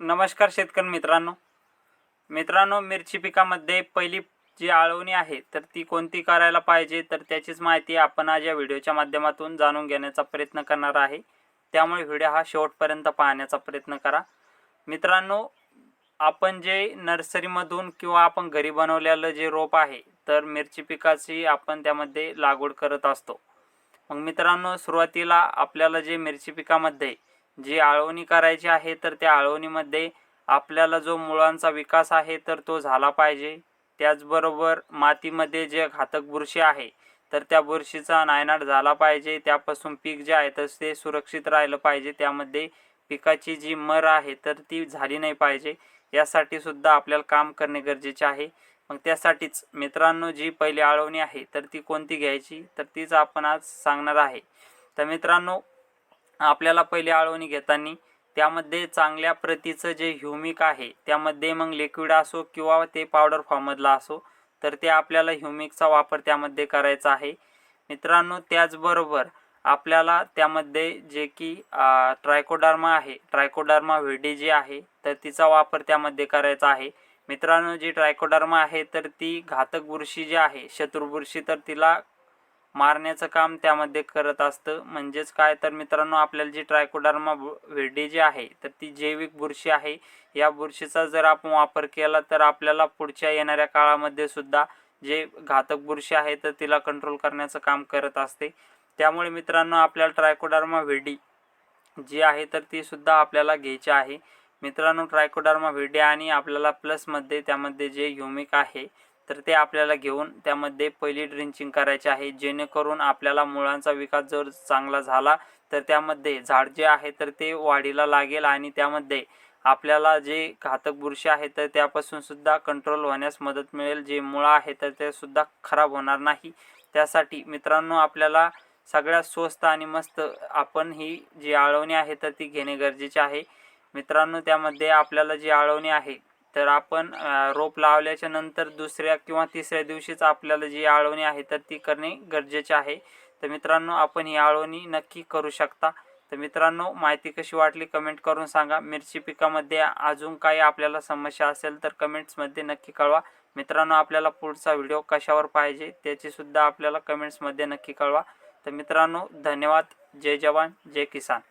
नमस्कार शेतकरी मित्रांनो, मिरची पिकामध्ये पहिली जी आळवणी आहे तर ती कोणती करायला पाहिजे, तर त्याचीच माहिती आपण आज या व्हिडिओच्या माध्यमातून जाणून घेण्याचा प्रयत्न करणार आहे। त्यामुळे व्हिडिओ हा शेवटपर्यंत पाहण्याचा प्रयत्न करा। मित्रांनो, आपण जे नर्सरीमधून किंवा आपण घरी बनवलेलं जे रोप आहे तर मिरची पिकाची आपण त्यामध्ये लागवड करत असतो। मग मित्रांनो, सुरुवातीला आपल्याला जे मिरची पिकामध्ये जी आळवणी करायची आहे तर त्या आळवणीमध्ये आपल्याला जो मुळांचा विकास आहे तर तो झाला पाहिजे। त्याचबरोबर मातीमध्ये जे घातक बुरशी आहे तर त्या बुरशीचा नायनाट झाला पाहिजे। त्यापासून पीक जे आहे तर ते सुरक्षित राहिलं पाहिजे। त्यामध्ये पिकाची जी मर आहे तर ती झाली नाही पाहिजे, यासाठी सुद्धा आपल्याला काम करणे गरजेचे आहे। मग त्यासाठीच मित्रांनो, जी पहिली आळवणी आहे तर ती कोणती घ्यायची तर तीच आपण आज सांगणार आहे। तर मित्रांनो, आपल्याला पहिली आळवणी घेताना त्यामध्ये चांगल्या प्रतीचं जे ह्युमिक आहे त्यामध्ये मग लिक्विड असो किंवा ते पावडर फॉर्ममधला असो तर ते आपल्याला ह्युमिकचा वापर त्यामध्ये करायचा आहे। मित्रांनो, त्याचबरोबर आपल्याला त्यामध्ये जे की ट्रायकोडर्मा आहे, ट्रायकोडर्मा व्हिडी जी आहे तर तिचा वापर त्यामध्ये करायचा आहे। मित्रांनो, जी ट्रायकोडर्मा आहे तर ती घातक बुरशी जी आहे, शत्रू बुरशी, तर तिला मारण्याचं काम त्यामध्ये करत असतं। म्हणजेच काय तर मित्रांनो, आपल्याला जी ट्रायकोडर्मा व्हिडी जी आहे तर ती जैविक बुरशी आहे। या बुरशीचा जर आपण वापर केला तर आपल्याला पुढच्या येणाऱ्या काळामध्ये सुद्धा जे घातक बुरशी आहे तर तिला कंट्रोल करण्याचं काम करत असते। त्यामुळे मित्रांनो, आपल्याला ट्रायकोडर्मा व्हिडी जी आहे तर ती सुद्धा आपल्याला घ्यायची आहे। मित्रांनो, ट्रायकोडर्मा व्हिडी आणि आपल्याला प्लसमध्ये त्यामध्ये जे ह्युमिक आहे तर ते आपल्याला घेऊन त्यामध्ये पहिली ड्रिंचिंग करायची आहे, जेणेकरून आपल्याला मुळांचा विकास जर चांगला झाला तर त्यामध्ये झाड जे आहे तर ते वाढीला लागेल आणि त्यामध्ये आपल्याला जे घातक बुरशी आहे तर त्यापासून सुद्धा कंट्रोल होण्यास मदत मिळेल। जे मुळं आहे तर ते सुद्धा खराब होणार नाही। त्यासाठी मित्रांनो, आपल्याला सगळ्यात स्वस्त आणि मस्त आपण ही जी आळवणी आहे तर ती घेणे गरजेचे आहे। मित्रांनो, त्यामध्ये आपल्याला जी आळवणी आहे तर आपण रोप लावल्याच्या नंतर दुसऱ्या किंवा तिसऱ्या दिवशीच आपल्याला जी आळवणी आहे तर ती करणे गरजेचे आहे। तर मित्रांनो, आपण ही आळवणी नक्की करू शकता। तर मित्रांनो, माहिती कशी वाटली कमेंट करून सांगा। मिरची पिकामध्ये अजून काही आपल्याला समस्या असेल तर कमेंट्समध्ये नक्की कळवा। मित्रांनो, आपल्याला पुढचा व्हिडिओ कशावर पाहिजे त्याची सुद्धा आपल्याला कमेंट्समध्ये नक्की कळवा। तर मित्रांनो, धन्यवाद। जय जवान जय किसान।